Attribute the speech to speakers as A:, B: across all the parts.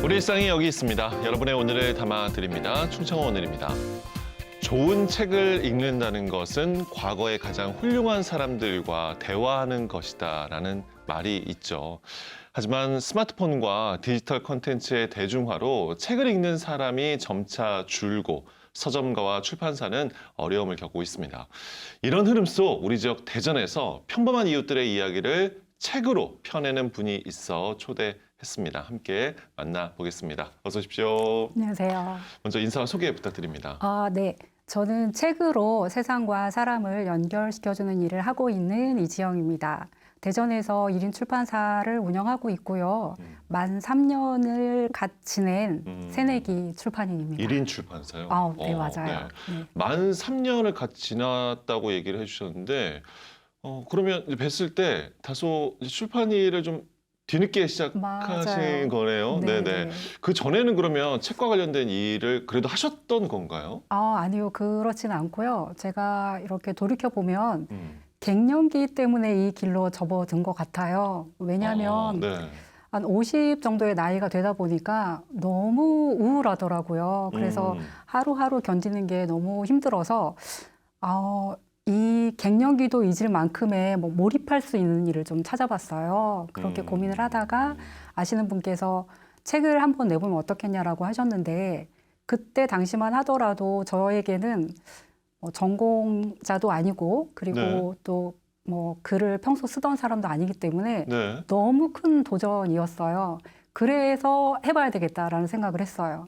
A: 우리 일상이 여기 있습니다. 여러분의 오늘을 담아드립니다. 충청어 오늘입니다. 좋은 책을 읽는다는 것은 과거의 가장 훌륭한 사람들과 대화하는 것이다 라는 말이 있죠. 하지만 스마트폰과 디지털 콘텐츠의 대중화로 책을 읽는 사람이 점차 줄고 서점가와 출판사는 어려움을 겪고 있습니다. 이런 흐름 속 우리 지역 대전에서 평범한 이웃들의 이야기를 책으로 펴내는 분이 있어 초대했습니다. 함께 만나보겠습니다. 어서 오십시오.
B: 안녕하세요.
A: 먼저 인사와 소개 부탁드립니다.
B: 네. 저는 책으로 세상과 사람을 연결시켜주는 일을 하고 있는 이지영입니다. 대전에서 1인 출판사를 운영하고 있고요. 만 3년을 갓 지낸 새내기 출판인입니다.
A: 1인 출판사요?
B: 네, 맞아요.
A: 네.
B: 네.
A: 만 3년을 같이 지났다고 얘기를 해주셨는데 그러면 이제 뵀을 때 다소 이제 출판 일을 좀 뒤늦게 시작하신
B: 맞아요.
A: 거네요.
B: 네,
A: 네네.
B: 네.
A: 그 전에는 그러면 책과 관련된 일을 그래도 하셨던 건가요?
B: 아니요. 그렇지는 않고요. 제가 이렇게 돌이켜보면
A: 음.
B: 갱년기 때문에 이 길로 접어든 것 같아요. 왜냐하면
A: 네.
B: 한 50 정도의 나이가 되다 보니까 너무 우울하더라고요. 그래서 하루하루 견디는 게 너무 힘들어서 이 갱년기도 잊을 만큼의 몰입할 수 있는 일을 좀 찾아봤어요. 그렇게 고민을 하다가 아시는 분께서 책을 한번 내보면 어떻겠냐라고 하셨는데 그때 당시만 하더라도 저에게는 전공자도 아니고 그리고
A: 네.
B: 또 글을 평소 쓰던 사람도 아니기 때문에
A: 네.
B: 너무 큰 도전이었어요. 그래서 해봐야 되겠다라는 생각을 했어요.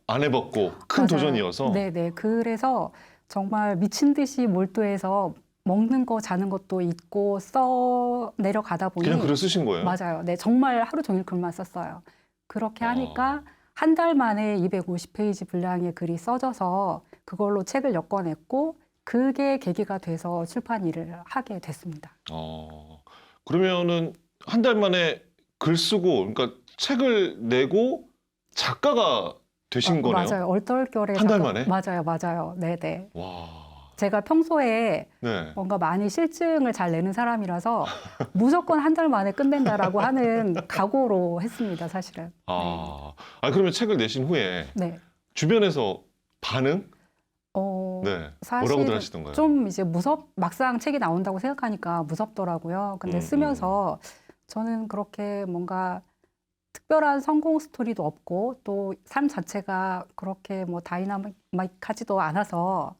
A: 안 해봤고 큰
B: 맞아요.
A: 도전이어서?
B: 네네. 그래서 정말 미친 듯이 몰두해서 먹는 거 자는 것도 잊고 써 내려가다 보니
A: 그냥 글을 쓰신 거예요?
B: 맞아요. 네, 정말 하루 종일 글만 썼어요. 그렇게 하니까 한 달 만에 250페이지 분량의 글이 써져서 그걸로 책을 엮어냈고 그게 계기가 돼서 출판 일을 하게 됐습니다.
A: 그러면은 한 달 만에 글 쓰고 그러니까 책을 내고 작가가 되신 거네요?
B: 맞아요. 얼떨결에
A: 한 달 만에?
B: 맞아요. 네네.
A: 와.
B: 제가 평소에
A: 네.
B: 뭔가 많이 실증을 잘 내는 사람이라서 무조건 한 달 만에 끝낸다라고 하는 각오로 했습니다, 사실은.
A: 그러면 책을 내신 후에
B: 네.
A: 주변에서 반응? 네.
B: 사실
A: 뭐라고들 하시던가요?
B: 좀 이제 막상 책이 나온다고 생각하니까 무섭더라고요. 근데 쓰면서 저는 그렇게 뭔가 특별한 성공 스토리도 없고 또 삶 자체가 그렇게 다이나믹하지도 않아서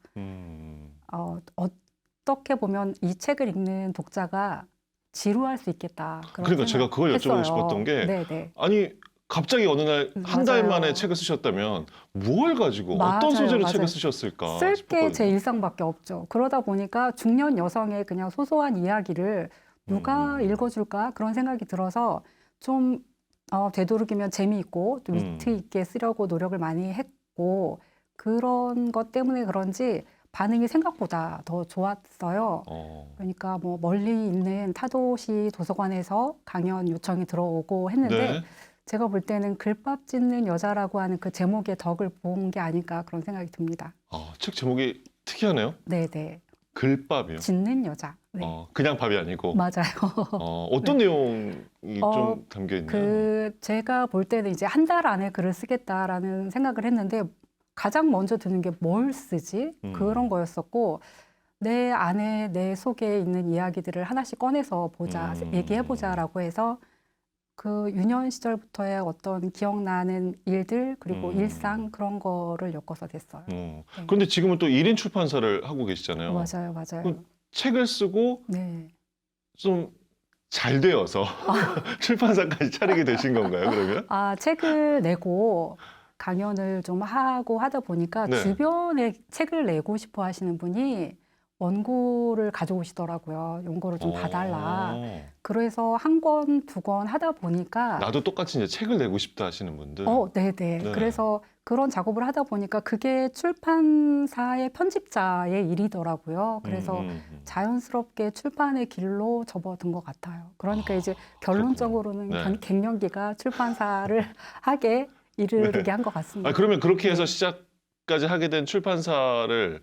B: 어떻게 보면 이 책을 읽는 독자가 지루할 수 있겠다.
A: 그러니까 제가 그걸 여쭤보고 싶었던 게
B: 네네.
A: 아니 갑자기 어느 날 한 달
B: 맞아요.
A: 만에 책을 쓰셨다면 뭘 가지고 어떤
B: 맞아요,
A: 소재로
B: 맞아요.
A: 책을 쓰셨을까
B: 쓸 게
A: 싶었거든요.
B: 제 일상밖에 없죠. 그러다 보니까 중년 여성의 그냥 소소한 이야기를 누가 읽어줄까 그런 생각이 들어서 좀 되도록이면 재미있고 또 위트 있게 쓰려고 노력을 많이 했고 그런 것 때문에 그런지 반응이 생각보다 더 좋았어요. 그러니까 멀리 있는 타도시 도서관에서 강연 요청이 들어오고 했는데
A: 네.
B: 제가 볼 때는 글밥 짓는 여자라고 하는 그 제목의 덕을 본 게 아닐까 그런 생각이 듭니다.
A: 책 제목이 특이하네요.
B: 네네.
A: 글밥이요.
B: 짓는 여자. 네.
A: 그냥 밥이 아니고.
B: 맞아요.
A: 어떤
B: 네.
A: 내용이 좀 담겨 있나요?
B: 제가 볼 때는 이제 한 달 안에 글을 쓰겠다라는 생각을 했는데 가장 먼저 드는 게 뭘 쓰지? 그런 거였었고 내 안에 내 속에 있는 이야기들을 하나씩 꺼내서 보자, 얘기해보자라고 해서 그 유년 시절부터의 어떤 기억나는 일들 그리고 일상 그런 거를 엮어서 됐어요.
A: 그런데 지금은 또 1인 출판사를 하고 계시잖아요.
B: 맞아요.
A: 책을 쓰고
B: 네.
A: 좀 잘 되어서 출판사까지 차리게 되신 건가요, 그러면?
B: 책을 내고 강연을 좀 하고 하다 보니까
A: 네.
B: 주변에 책을 내고 싶어 하시는 분이 원고를 가져오시더라고요. 원고를 좀 봐달라. 그래서 한 권, 두 권 하다 보니까
A: 나도 똑같이 이제 책을 내고 싶다 하시는 분들.
B: 네네.
A: 네.
B: 그래서 그런 작업을 하다 보니까 그게 출판사의 편집자의 일이더라고요. 그래서 자연스럽게 출판의 길로 접어든 것 같아요. 그러니까 이제 결론적으로는
A: 네.
B: 갱년기가 출판사를 하게 이르게 한 것 같습니다.
A: 그러면 그렇게 해서 시작까지 하게 된 출판사를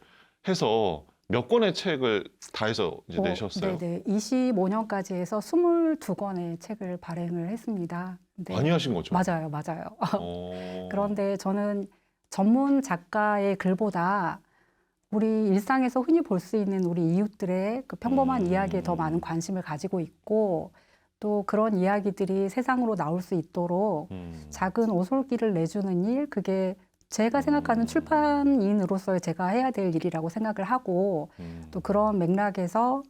A: 해서 몇 권의 책을 다 해서 이제 내셨어요?
B: 네네. 25년까지 해서 22권의 책을 발행을 했습니다. 근데
A: 많이 하신 거죠?
B: 맞아요, 맞아요.
A: 어.
B: 그런데 저는 전문 작가의 글보다 우리 일상에서 흔히 볼 수 있는 우리 이웃들의 그 평범한 이야기에 더 많은 관심을 가지고 있고 또 그런 이야기들이 세상으로 나올 수 있도록 작은 오솔길을 내주는 일, 그게 제가 생각하는 출판인으로서의 제가 해야 될 일이라고 생각을 하고 또 그런 맥락에서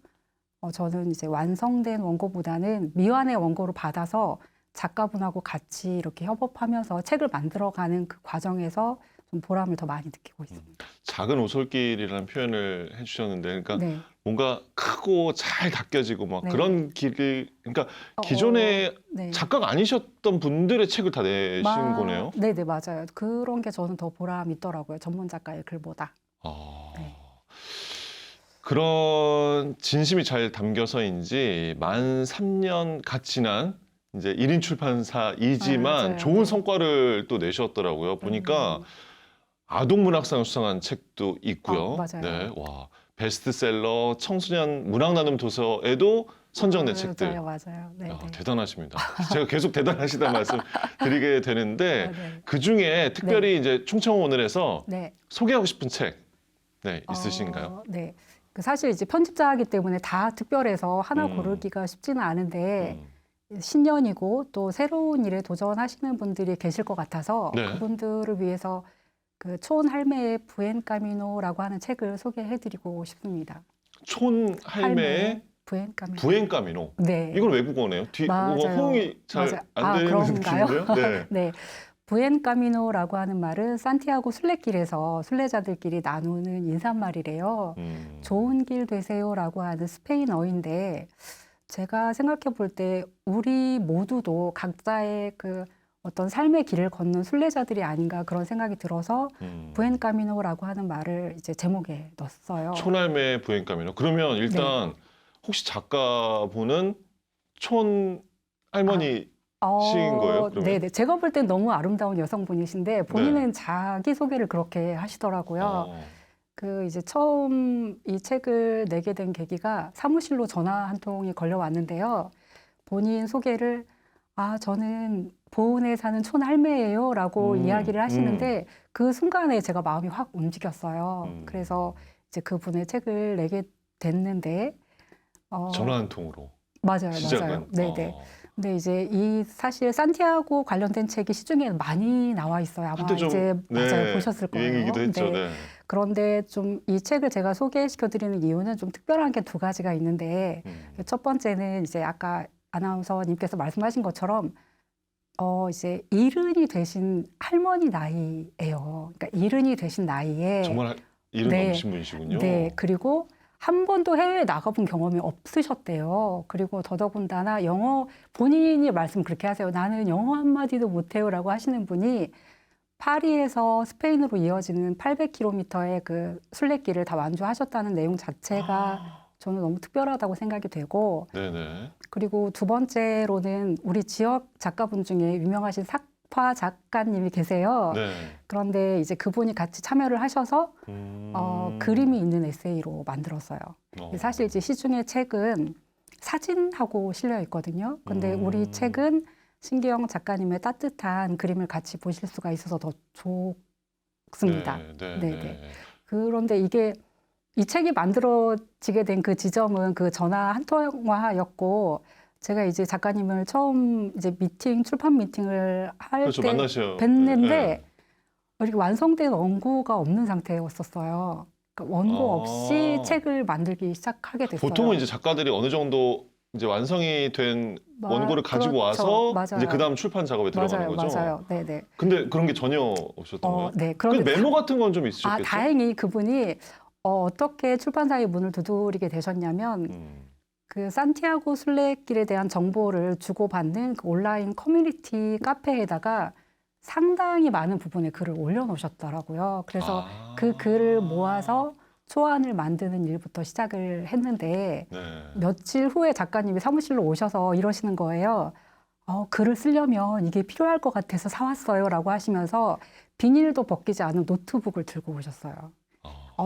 B: 저는 이제 완성된 원고보다는 미완의 원고를 받아서 작가분하고 같이 이렇게 협업하면서 책을 만들어가는 그 과정에서 좀 보람을 더 많이 느끼고 있습니다.
A: 작은 오솔길이라는 표현을 해주셨는데, 그러니까
B: 네.
A: 뭔가 크고 잘 닦여지고 막
B: 네.
A: 그런 길을, 그러니까 기존에
B: 네.
A: 작가가 아니셨던 분들의 책을 다 내신 거네요.
B: 네네, 맞아요. 그런 게 저는 더 보람 있더라고요. 전문 작가의 글보다.
A: 아,
B: 네.
A: 그런 진심이 잘 담겨서인지 만 3년 갓 지난 이제 1인 출판사이지만
B: 맞아요.
A: 좋은
B: 네.
A: 성과를 또 내셨더라고요. 보니까 아동문학상 수상한 책도 있고요.
B: 맞아요.
A: 네, 와, 베스트셀러 청소년 문학 나눔 도서에도 선정된 책들.
B: 맞아요, 맞아요. 네,
A: 야,
B: 네.
A: 대단하십니다. 제가 계속 대단하시다는 말씀 드리게 되는데
B: 네.
A: 그 중에 특별히 이제 충청 오늘에서
B: 네.
A: 소개하고 싶은 책 네, 있으신가요?
B: 네. 그 사실 이제 편집자이기 때문에 다 특별해서 하나
A: 음.
B: 고르기가 쉽지는 않은데
A: 음.
B: 신년이고 또 새로운 일에 도전하시는 분들이 계실 것 같아서
A: 네.
B: 그분들을 위해서 그 촌할매의 부엔카미노라고 하는 책을 소개해드리고 싶습니다.
A: 촌할매의
B: 부엔카미노.
A: 부엔카미노.
B: 네.
A: 이건 외국어네요.
B: 맞아요.
A: 호응이 잘
B: 맞아요.
A: 안 되는
B: 그런가요?
A: 느낌인데요. 네.
B: 네. 부엔카미노라고 하는 말은 산티아고 순례길에서 순례자들끼리 나누는 인사말이래요. 좋은 길 되세요라고 하는 스페인어인데 제가 생각해 볼 때 우리 모두도 각자의 그 어떤 삶의 길을 걷는 순례자들이 아닌가 그런 생각이 들어서 부엔카미노라고 하는 말을 이제 제목에 넣었어요.
A: 촌할매 부엔카미노. 그러면 일단 혹시 작가분은 촌 할머니 시인 거예요, 그러면?
B: 네네. 제가 볼 땐 너무 아름다운 여성분이신데 본인은 자기 소개를 그렇게 하시더라고요. 그 이제 처음 이 책을 내게 된 계기가 사무실로 전화 한 통이 걸려왔는데요. 본인 소개를 저는 보은에 사는 촌할매예요라고 이야기를 하시는데 그 순간에 제가 마음이 확 움직였어요. 그래서 이제 그분의 책을 내게 됐는데
A: 전화 한 통으로.
B: 맞아요,
A: 시작은?
B: 맞아요. 네네. 근데 이제 이 사실 산티아고 관련된 책이 시중에 많이 나와 있어요. 아마
A: 한때 좀,
B: 이제
A: 네,
B: 맞아요, 보셨을 거예요.
A: 유행이기도 했죠.
B: 네.
A: 네.
B: 그런데 좀 이 책을 제가 소개시켜드리는 이유는 좀 특별한 게 두 가지가 있는데 첫 번째는 이제 아까 아나운서님께서 말씀하신 것처럼 이제 이른이 되신 할머니 나이예요. 그러니까 이른이 되신 나이에
A: 정말 이름
B: 네.
A: 넘으신 분이시군요.
B: 네, 그리고 한 번도 해외에 나가본 경험이 없으셨대요. 그리고 더더군다나 영어, 본인이 말씀 그렇게 하세요. 나는 영어 한마디도 못해요라고 하시는 분이 파리에서 스페인으로 이어지는 800km의 그 순례길을 다 완주하셨다는 내용 자체가 저는 너무 특별하다고 생각이 되고,
A: 네네.
B: 그리고 두 번째로는 우리 지역 작가분 중에 유명하신 삭화 작가님이 계세요.
A: 네.
B: 그런데 이제 그분이 같이 참여를 하셔서 그림이 있는 에세이로 만들었어요. 사실 이제 시중의 책은 사진하고 실려 있거든요. 근데 우리 책은 신기영 작가님의 따뜻한 그림을 같이 보실 수가 있어서 더 좋습니다.
A: 네.
B: 그런데 이 책이 만들어지게 된 그 지점은 그 전화 한 통화였고, 제가 이제 작가님을 처음 이제 출판 미팅을 할
A: 그렇죠.
B: 때
A: 만나셔.
B: 뵀는데
A: 네.
B: 이렇게 완성된 원고가 없는 상태였었어요. 그러니까 원고 없이 책을 만들기 시작하게 됐어요.
A: 보통은 이제 작가들이 어느 정도 이제 완성이 된 원고를 가지고
B: 그렇죠.
A: 와서
B: 맞아요.
A: 이제 그다음 출판 작업에 들어가는 거죠.
B: 맞아요. 네네.
A: 근데 그런 게 전혀 없었던 거예요?
B: 네.
A: 그 메모 같은 건 좀 있으셨겠죠?
B: 다행히 그분이 어떻게 출판사의 문을 두드리게 되셨냐면 그 산티아고 순례길에 대한 정보를 주고받는 그 온라인 커뮤니티 카페에다가 상당히 많은 부분의 글을 올려놓으셨더라고요. 그래서 그 글을 모아서 초안을 만드는 일부터 시작을 했는데
A: 네.
B: 며칠 후에 작가님이 사무실로 오셔서 이러시는 거예요. 글을 쓰려면 이게 필요할 것 같아서 사왔어요 라고 하시면서 비닐도 벗기지 않은 노트북을 들고 오셨어요.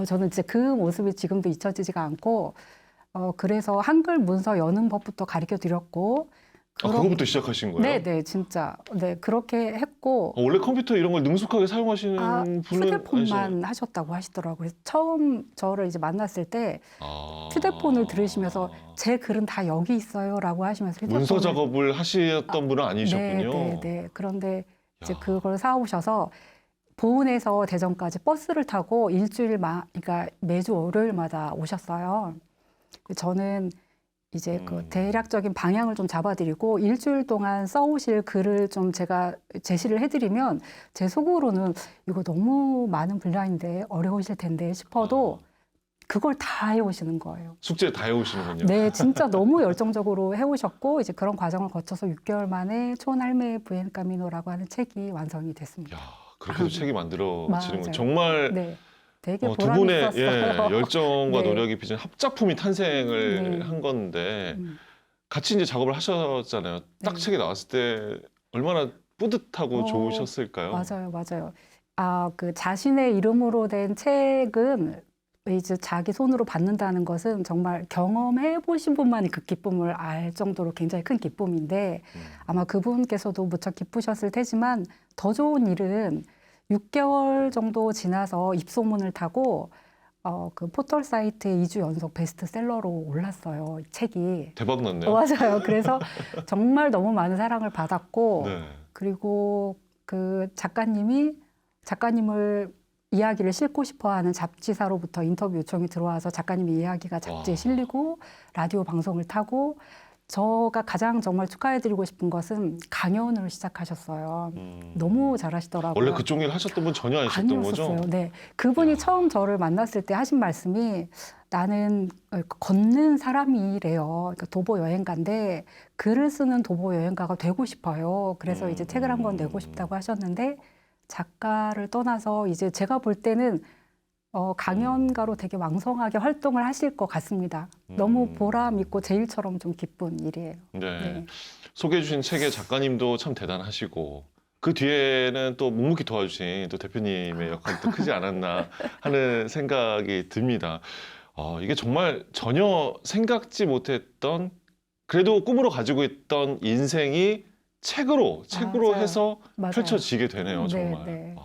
B: 저는 진짜 그 모습이 지금도 잊혀지지가 않고, 그래서 한글 문서 여는 법부터 가르쳐 드렸고,
A: 그거부터 시작하신 거예요?
B: 네네, 진짜. 네, 그렇게 했고,
A: 원래 컴퓨터 이런 걸 능숙하게 사용하시는 분은
B: 휴대폰만
A: 아니잖아요.
B: 하셨다고 하시더라고요. 그래서 처음 저를 이제 만났을 때
A: 아.
B: 휴대폰을 들으시면서 제 글은 다 여기 있어요라고 하시면서
A: 문서
B: 휴대폰을
A: 작업을 하셨던 분은 아니셨군요.
B: 네. 그런데 이제
A: 야.
B: 그걸 사오셔서 보은에서 대전까지 버스를 타고 그러니까 매주 월요일마다 오셨어요. 저는 이제 그 대략적인 방향을 좀 잡아드리고 일주일 동안 써오실 글을 좀 제가 제시를 해드리면 제 속으로는 이거 너무 많은 분량인데 어려우실 텐데 싶어도 그걸 다 해오시는 거예요.
A: 숙제 다 해오시는군요.
B: 네, 진짜 너무 열정적으로 해오셨고 이제 그런 과정을 거쳐서 6개월 만에 촌할매 부엔 카미노라고 하는 책이 완성이 됐습니다.
A: 야, 그렇게도 책이 만들어지는
B: 맞아요.
A: 건 정말
B: 네, 되게
A: 두
B: 보람
A: 분의
B: 있었어요.
A: 열정과
B: 네.
A: 노력이 빚은 합작품이 탄생을
B: 네.
A: 한 건데
B: 음.
A: 같이 이제 작업을 하셨잖아요. 딱
B: 네.
A: 책이 나왔을 때 얼마나 뿌듯하고 좋으셨을까요?
B: 맞아요. 그 자신의 이름으로 된 책은 이제 자기 손으로 받는다는 것은 정말 경험해 보신 분만이 그 기쁨을 알 정도로 굉장히 큰 기쁨인데 아마 그분께서도 무척 기쁘셨을 테지만 더 좋은 일은 6개월 정도 지나서 입소문을 타고 그 포털 사이트에 2주 연속 베스트셀러로 올랐어요, 이 책이.
A: 대박 났네요.
B: 맞아요. 그래서 정말 너무 많은 사랑을 받았고
A: 네.
B: 그리고 그 작가님을 이야기를 싣고 싶어하는 잡지사로부터 인터뷰 요청이 들어와서 작가님의 이야기가 잡지에
A: 와.
B: 실리고 라디오 방송을 타고 저가 가장 정말 축하해드리고 싶은 것은 강연을 시작하셨어요. 너무 잘하시더라고요.
A: 원래 그쪽 일 하셨던 분 전혀 아니셨던 거죠?
B: 아니었었어요. 네, 그분이 처음 저를 만났을 때 하신 말씀이 나는 걷는 사람이래요. 그러니까 도보 여행가인데 글을 쓰는 도보 여행가가 되고 싶어요. 그래서 이제 책을 한 권 내고 싶다고 하셨는데 작가를 떠나서 이제 제가 볼 때는 강연가로 되게 왕성하게 활동을 하실 것 같습니다. 너무 보람 있고 제 일처럼 좀 기쁜 일이에요.
A: 네.
B: 네.
A: 소개해 주신 책의 작가님도 참 대단하시고 그 뒤에는 또 묵묵히 도와주신 또 대표님의 역할도 크지 않았나 하는 생각이 듭니다. 이게 정말 전혀 생각지 못했던 그래도 꿈으로 가지고 있던 인생이 책으로
B: 맞아요.
A: 해서
B: 맞아요.
A: 펼쳐지게 되네요, 정말.
B: 네.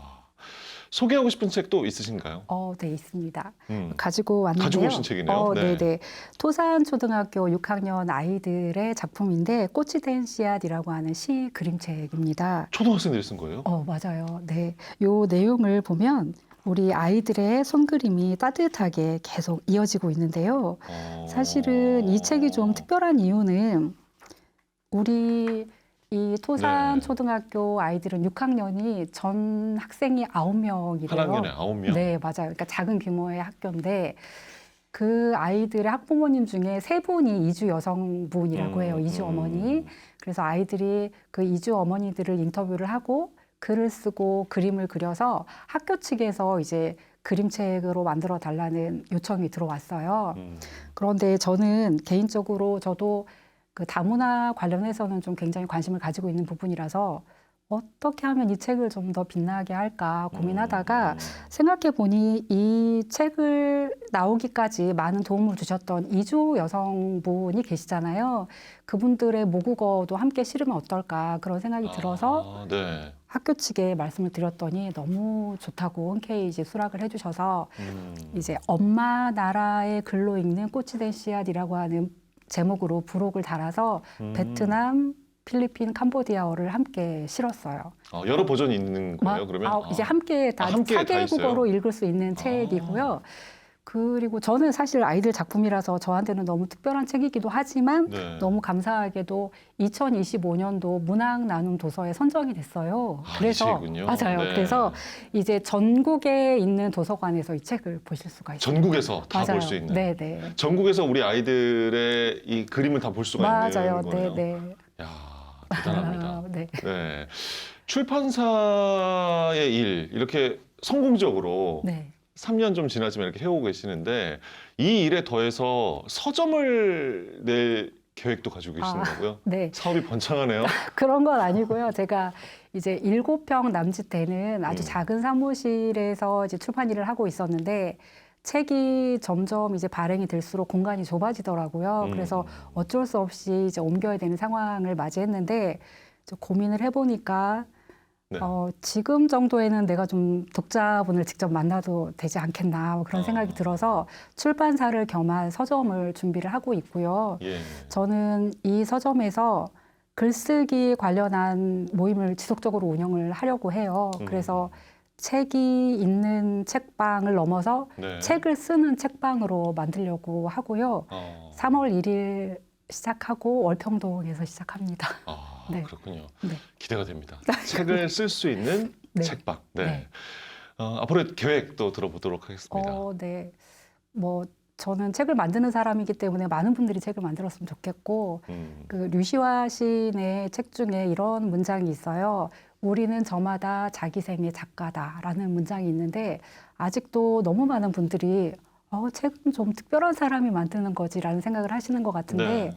A: 소개하고 싶은 책도 있으신가요?
B: 네, 있습니다.
A: 음.
B: 가지고 왔는데요.
A: 가지고 오신 책이네요. 네.
B: 네네. 토산초등학교 6학년 아이들의 작품인데 꽃이 된 씨앗이라고 하는 시 그림책입니다.
A: 초등학생들이 쓴 거예요?
B: 맞아요. 네. 요 내용을 보면 우리 아이들의 손그림이 따뜻하게 계속 이어지고 있는데요. 사실은 이 책이 좀 특별한 이유는 우리 이 토산
A: 네.
B: 초등학교 아이들은 6학년이 전 학생이 9명이래요.
A: 한 학년에 9명?
B: 네, 맞아요. 그러니까 작은 규모의 학교인데 그 아이들의 학부모님 중에 3분이 이주 여성분이라고 해요. 이주 어머니. 그래서 아이들이 그 이주 어머니들을 인터뷰를 하고 글을 쓰고 그림을 그려서 학교 측에서 이제 그림책으로 만들어 달라는 요청이 들어왔어요. 그런데 저는 개인적으로 저도 그 다문화 관련해서는 좀 굉장히 관심을 가지고 있는 부분이라서 어떻게 하면 이 책을 좀 더 빛나게 할까 고민하다가 생각해 보니 이 책을 나오기까지 많은 도움을 주셨던 이주 여성분이 계시잖아요. 그분들의 모국어도 함께 실으면 어떨까 그런 생각이 들어서
A: 네.
B: 학교 측에 말씀을 드렸더니 너무 좋다고 흔쾌히 이제 수락을 해주셔서 이제 엄마 나라의 글로 읽는 꽃이 된 씨앗이라고 하는 제목으로 부록을 달아서 베트남, 필리핀, 캄보디아어를 함께 실었어요.
A: 여러 버전이 있는 거예요, 그러면?
B: 이제 함께 다
A: 함께 다
B: 4개국어로
A: 있어요?
B: 읽을 수 있는 책이고요. 그리고 저는 사실 아이들 작품이라서 저한테는 너무 특별한 책이기도 하지만
A: 네.
B: 너무 감사하게도 2025년도 문학 나눔 도서에 선정이 됐어요. 그래서
A: 이 책이군요.
B: 맞아요.
A: 네.
B: 그래서 이제 전국에 있는 도서관에서 이 책을 보실 수가 있어요.
A: 전국에서 다 볼
B: 맞아요.
A: 수 있는.
B: 네.
A: 전국에서 우리 아이들의 이 그림을 다 볼 수가
B: 맞아요.
A: 있는 거네요.
B: 네.
A: 야, 대단합니다.
B: 네.
A: 네. 출판사의 일 이렇게 성공적으로
B: 네.
A: 3년 좀 지나지만 이렇게 해오고 계시는데 이 일에 더해서 서점을 낼 계획도 가지고 계신다고요?
B: 네.
A: 사업이 번창하네요.
B: 그런 건 아니고요. 제가 이제 7평 남짓 되는 아주 작은 사무실에서 이제 출판 일을 하고 있었는데 책이 점점 이제 발행이 될수록 공간이 좁아지더라고요. 그래서 어쩔 수 없이 이제 옮겨야 되는 상황을 맞이했는데 좀 고민을 해보니까
A: 네.
B: 지금 정도에는 내가 좀 독자분을 직접 만나도 되지 않겠나 뭐 그런 생각이 들어서 출판사를 겸한 서점을 준비를 하고 있고요.
A: 예.
B: 저는 이 서점에서 글쓰기 관련한 모임을 지속적으로 운영을 하려고 해요. 그래서 책이 있는 책방을 넘어서
A: 네.
B: 책을 쓰는 책방으로 만들려고 하고요. 3월 1일 시작하고 월평동에서 시작합니다. 네.
A: 그렇군요.
B: 네.
A: 기대가 됩니다. 책을 쓸 수 있는
B: 네.
A: 책방. 네.
B: 네.
A: 앞으로 계획도 들어보도록 하겠습니다.
B: 네. 뭐 저는 책을 만드는 사람이기 때문에 많은 분들이 책을 만들었으면 좋겠고 그 류시화 시인의 책 중에 이런 문장이 있어요. 우리는 저마다 자기 생의 작가다라는 문장이 있는데 아직도 너무 많은 분들이 책은 좀 특별한 사람이 만드는 거지라는 생각을 하시는 것 같은데
A: 네.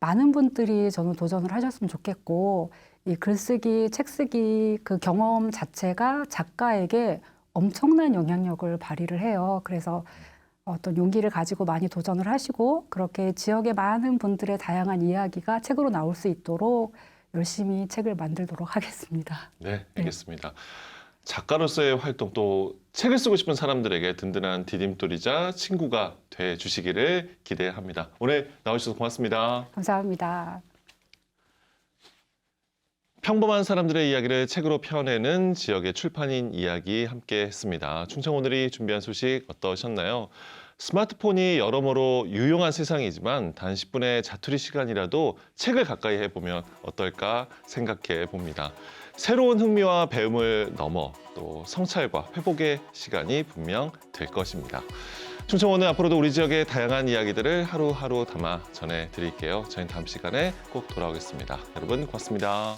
B: 많은 분들이 저는 도전을 하셨으면 좋겠고 이 글쓰기, 책쓰기 그 경험 자체가 작가에게 엄청난 영향력을 발휘를 해요. 그래서 어떤 용기를 가지고 많이 도전을 하시고 그렇게 지역의 많은 분들의 다양한 이야기가 책으로 나올 수 있도록 열심히 책을 만들도록 하겠습니다.
A: 네, 알겠습니다. 작가로서의 활동 또 책을 쓰고 싶은 사람들에게 든든한 디딤돌이자 친구가 돼 주시기를 기대합니다. 오늘 나와주셔서 고맙습니다.
B: 감사합니다.
A: 평범한 사람들의 이야기를 책으로 펴내는 지역의 출판인 이야기 함께 했습니다. 충청오늘이 준비한 소식 어떠셨나요? 스마트폰이 여러모로 유용한 세상이지만 단 10분의 자투리 시간이라도 책을 가까이 해보면 어떨까 생각해 봅니다. 새로운 흥미와 배움을 넘어 또 성찰과 회복의 시간이 분명 될 것입니다. 충청오늘 앞으로도 우리 지역의 다양한 이야기들을 하루하루 담아 전해드릴게요. 저희는 다음 시간에 꼭 돌아오겠습니다. 여러분 고맙습니다.